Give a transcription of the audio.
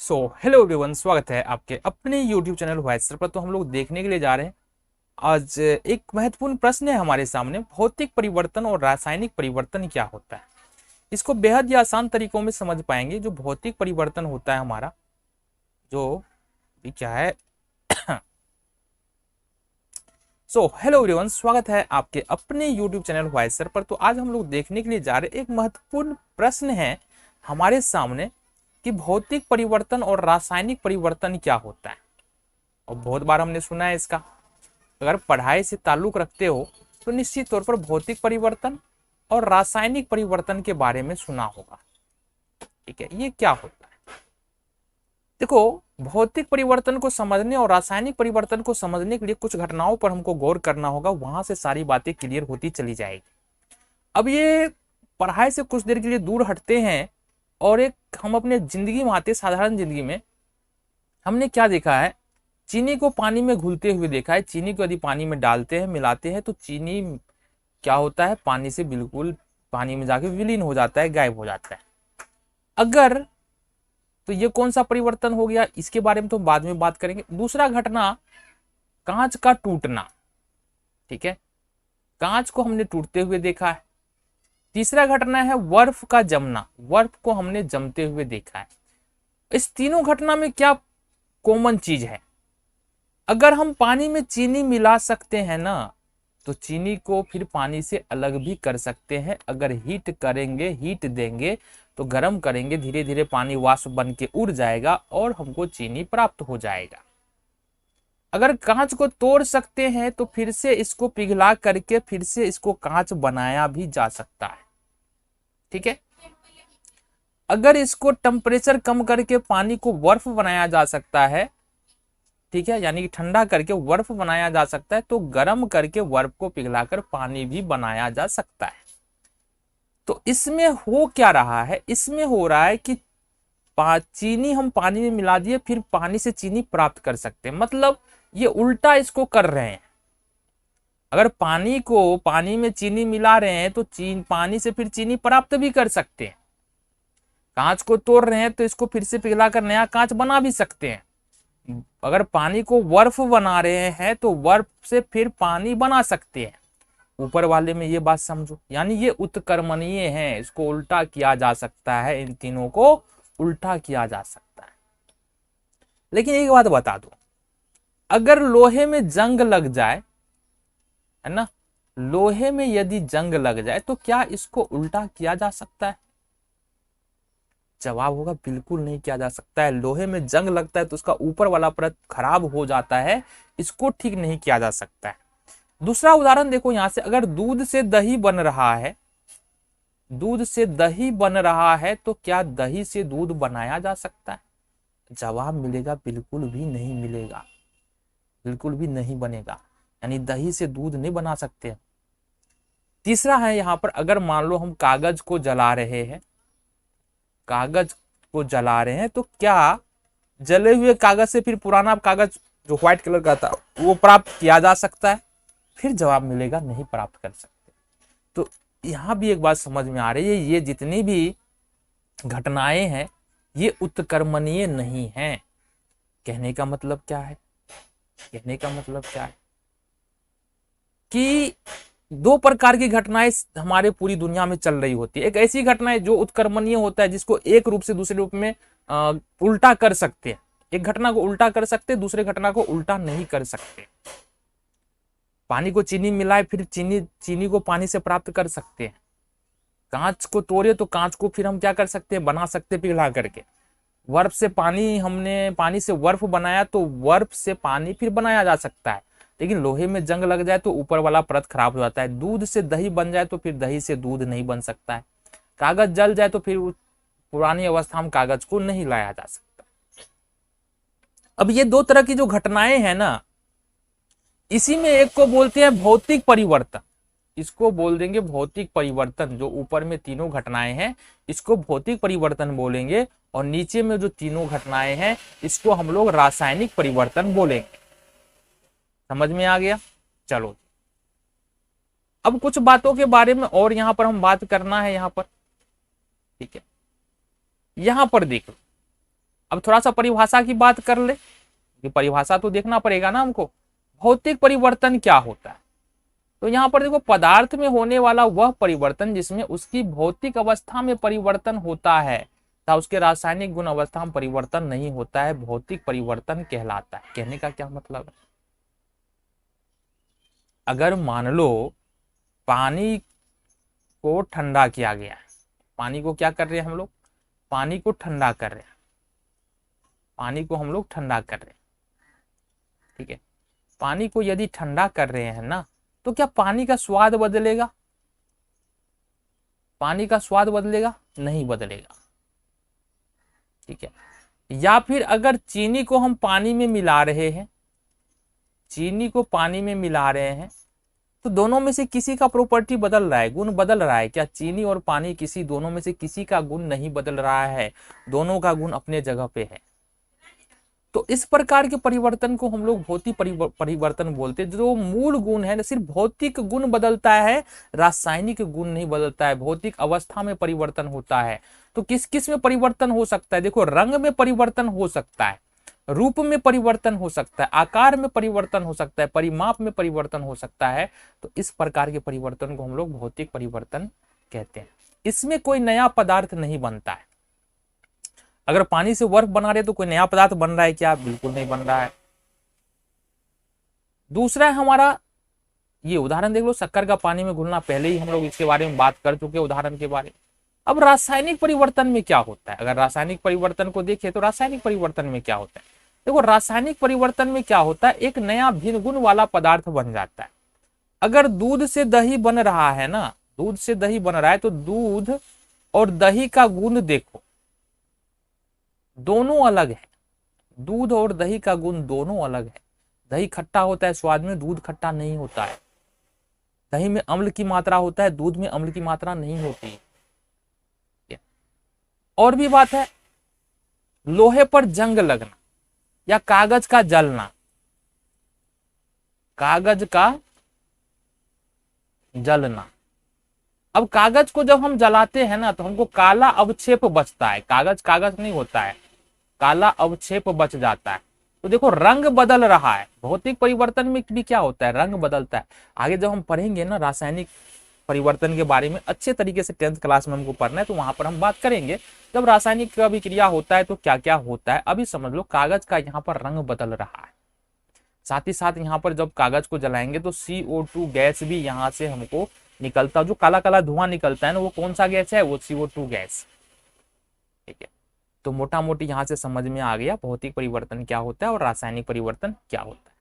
Hello everyone, स्वागत है आपके अपने YouTube चैनल वॉइस पर। तो हम लोग देखने के लिए जा रहे हैं आज एक महत्वपूर्ण प्रश्न है हमारे सामने। भौतिक परिवर्तन और रासायनिक परिवर्तन क्या होता है? इसको बेहद ही आसान तरीकों में समझ पाएंगे। जो भौतिक परिवर्तन होता है हमारा, जो ये क्या है। हेलो एवरीवन, स्वागत है आपके अपने YouTube चैनल वॉइस पर। तो आज हम लोग देखने के लिए जा रहे हैं एक महत्वपूर्ण प्रश्न है हमारे सामने कि भौतिक परिवर्तन और रासायनिक परिवर्तन क्या होता है। और बहुत बार हमने सुना है इसका। अगर पढ़ाई से ताल्लुक रखते हो तो निश्चित तौर पर भौतिक परिवर्तन और रासायनिक परिवर्तन के बारे में सुना होगा। ठीक है, ये क्या होता है? देखो, भौतिक परिवर्तन को समझने और रासायनिक परिवर्तन को समझने के लिए कुछ घटनाओं पर हमको गौर करना होगा, वहां से सारी बातें क्लियर होती चली जाएगी। अब ये पढ़ाई से कुछ देर के लिए दूर हटते हैं और एक हम अपने जिंदगी में आते, साधारण जिंदगी में हमने क्या देखा है? चीनी को पानी में घुलते हुए देखा है। चीनी को यदि पानी में डालते हैं, मिलाते हैं, तो चीनी क्या होता है? पानी से बिल्कुल पानी में जाके विलीन हो जाता है, गायब हो जाता है। अगर तो ये कौन सा परिवर्तन हो गया, इसके बारे में तो बाद में बात करेंगे। दूसरा घटना, कांच का टूटना। ठीक है, कांच को हमने टूटते हुए देखा है। तीसरा घटना है बर्फ का जमना। बर्फ को हमने जमते हुए देखा है। इस तीनों घटना में क्या कॉमन चीज है? अगर हम पानी में चीनी मिला सकते हैं ना, तो चीनी को फिर पानी से अलग भी कर सकते हैं। अगर हीट करेंगे, हीट देंगे, तो गर्म करेंगे, धीरे धीरे पानी वाष्प बन के उड़ जाएगा और हमको चीनी प्राप्त हो जाएगा। अगर कांच को तोड़ सकते हैं तो फिर से इसको पिघला करके फिर से इसको कांच बनाया भी जा सकता है। ठीक है, अगर इसको टेम्परेचर कम करके पानी को बर्फ बनाया जा सकता है, ठीक है, यानी कि ठंडा करके बर्फ बनाया जा सकता है, तो गर्म करके बर्फ को पिघलाकर पानी भी बनाया जा सकता है। तो इसमें हो क्या रहा है? इसमें हो रहा है कि चीनी हम पानी में मिला दिए, फिर पानी से चीनी प्राप्त कर सकते हैं। मतलब ये उल्टा इसको कर रहे हैं। अगर पानी को पानी में चीनी मिला रहे हैं तो पानी से फिर चीनी प्राप्त भी कर सकते हैं। कांच को तोड़ रहे हैं तो इसको फिर से पिघलाकर नया कांच बना भी सकते हैं। अगर पानी को बर्फ बना रहे हैं तो बर्फ से फिर पानी बना सकते हैं। ऊपर वाले में ये बात समझो, यानी ये उत्क्रमणीय है, इसको उल्टा किया जा सकता है। इन तीनों को उल्टा किया जा सकता है। लेकिन एक बात बता दो, अगर लोहे में जंग लग जाए, है ना, लोहे में यदि जंग लग जाए तो क्या इसको उल्टा किया जा सकता है? जवाब होगा बिल्कुल नहीं किया जा सकता है। लोहे में जंग लगता है तो उसका ऊपर वाला परत खराब हो जाता है, इसको ठीक नहीं किया जा सकता है। दूसरा उदाहरण देखो यहां से, अगर दूध से दही बन रहा है, दूध से दही बन रहा है, तो क्या दही से दूध बनाया जा सकता है? जवाब मिलेगा बिल्कुल भी नहीं मिलेगा, बिल्कुल भी नहीं बनेगा। यानी दही से दूध नहीं बना सकते। तीसरा है यहां पर, अगर मान लो हम कागज को जला रहे हैं, कागज को जला रहे हैं, तो क्या जले हुए कागज से फिर पुराना कागज जो व्हाइट कलर का था वो प्राप्त किया जा सकता है? फिर जवाब मिलेगा नहीं प्राप्त कर सकते। तो यहां भी एक बात समझ में आ रही है, ये जितनी भी घटनाएं हैं ये उत्क्रमणीय नहीं है। कहने का मतलब क्या है? कहने का मतलब क्या है कि दो प्रकार की घटनाएं हमारे पूरी दुनिया में चल रही होती है। एक ऐसी घटना है जो उत्क्रमणीय होता है, जिसको एक रूप से दूसरे रूप में उल्टा कर सकते हैं। एक घटना को उल्टा कर सकते, दूसरे घटना को उल्टा नहीं कर सकते। पानी को चीनी मिलाए, फिर चीनी को पानी से प्राप्त कर सकते हैं। कांच को तोड़े तो कांच को फिर हम क्या कर सकते हैं? बना सकते पिघला करके। बर्फ से पानी, हमने पानी से बर्फ बनाया तो बर्फ से पानी फिर बनाया जा सकता है। लेकिन लोहे में जंग लग जाए तो ऊपर वाला परत खराब हो जाता है। दूध से दही बन जाए तो फिर दही से दूध नहीं बन सकता है। कागज जल जाए तो फिर पुरानी अवस्था में कागज को नहीं लाया जा सकता। अब ये दो तरह की जो घटनाएं हैं ना, इसी में एक को बोलते हैं भौतिक परिवर्तन। इसको बोल देंगे भौतिक परिवर्तन। जो ऊपर में तीनों घटनाएं हैं इसको भौतिक परिवर्तन बोलेंगे, और नीचे में जो तीनों घटनाएं हैं इसको हम लोग रासायनिक परिवर्तन बोलेंगे। समझ में आ गया? चलो, अब कुछ बातों के बारे में और यहां पर हम बात करना है। यहां पर ठीक है, यहां पर देख लो, अब थोड़ा सा परिभाषा की बात कर ले, कि परिभाषा तो देखना पड़ेगा ना हमको। भौतिक परिवर्तन क्या होता है? तो यहाँ पर देखो, पदार्थ में होने वाला वह परिवर्तन जिसमें उसकी भौतिक अवस्था में परिवर्तन होता है तथा उसके रासायनिक गुण अवस्था में परिवर्तन नहीं होता है, भौतिक परिवर्तन कहलाता है। कहने का क्या मतलब है? अगर मान लो पानी को ठंडा किया गया है, पानी को क्या कर रहे हैं हम लोग? पानी को ठंडा कर रहे हैं, पानी को हम लोग ठंडा कर रहे हैं, ठीक है। पानी को यदि ठंडा कर रहे हैं ना, तो क्या पानी का स्वाद बदलेगा? पानी का स्वाद बदलेगा? नहीं बदलेगा, ठीक है। या फिर अगर चीनी को हम पानी में मिला रहे हैं, चीनी को पानी में मिला रहे हैं, तो दोनों में से किसी का प्रॉपर्टी बदल रहा है, गुण बदल रहा है क्या? चीनी और पानी किसी दोनों में से किसी का गुण नहीं बदल रहा है, दोनों का गुण अपने जगह पे है। तो इस प्रकार के परिवर्तन को हम लोग भौतिक परिवर्तन बोलते हैं। जो मूल गुण है, सिर्फ भौतिक गुण बदलता है, रासायनिक गुण नहीं बदलता है, भौतिक अवस्था में परिवर्तन होता है। तो किस किस में परिवर्तन हो सकता है? देखो, रंग में परिवर्तन हो सकता है, रूप में परिवर्तन हो सकता है, आकार में परिवर्तन हो सकता है, परिमाप में परिवर्तन हो सकता है। तो इस प्रकार के परिवर्तन को हम लोग भौतिक परिवर्तन कहते हैं। इसमें कोई नया पदार्थ नहीं बनता है। अगर पानी से बर्फ बना रहे तो कोई नया पदार्थ बन रहा है क्या? बिल्कुल नहीं बन रहा है। दूसरा है हमारा, ये उदाहरण देख लो, शक्कर का पानी में घुलना, पहले ही हम लोग इसके बारे में बात कर चुके उदाहरण के बारे में। अब रासायनिक परिवर्तन में क्या होता है? अगर रासायनिक परिवर्तन को देखें तो रासायनिक परिवर्तन में क्या होता है? देखो, रासायनिक परिवर्तन में क्या होता है, एक नया भिन्न गुण वाला पदार्थ बन जाता है। अगर दूध से दही बन रहा है ना, दूध से दही बन रहा है, तो दूध और दही का गुण देखो, दोनों अलग है। दूध और दही का गुण दोनों अलग है। दही खट्टा होता है स्वाद में, दूध खट्टा नहीं होता है। दही में अम्ल की मात्रा होता है, दूध में अम्ल की मात्रा नहीं होती है। और भी बात है, लोहे पर जंग लगना या कागज का जलना, कागज का जलना। अब कागज को जब हम जलाते हैं ना, तो हमको काला अवक्षेप बचता है। कागज कागज नहीं होता है, काला अवक्षेप बच जाता है। तो देखो, रंग बदल रहा है। भौतिक परिवर्तन में भी क्या होता है? रंग बदलता है। आगे जब हम पढ़ेंगे ना रासायनिक परिवर्तन के बारे में, अच्छे तरीके से 10th क्लास में हमको पढ़ना है, तो वहां पर हम बात करेंगे जब रासायनिक का अभिक्रिया होता है तो क्या क्या होता है। अभी समझ लो, कागज का यहाँ पर रंग बदल रहा है। साथ ही साथ यहाँ पर जब कागज को जलाएंगे तो CO2 गैस भी यहाँ से हमको निकलता, जो काला काला धुआं निकलता है ना, वो कौन सा गैस है? वो CO2 गैस, ठीक है। तो मोटा मोटी यहाँ से समझ में आ गया भौतिक परिवर्तन क्या होता है और रासायनिक परिवर्तन क्या होता है।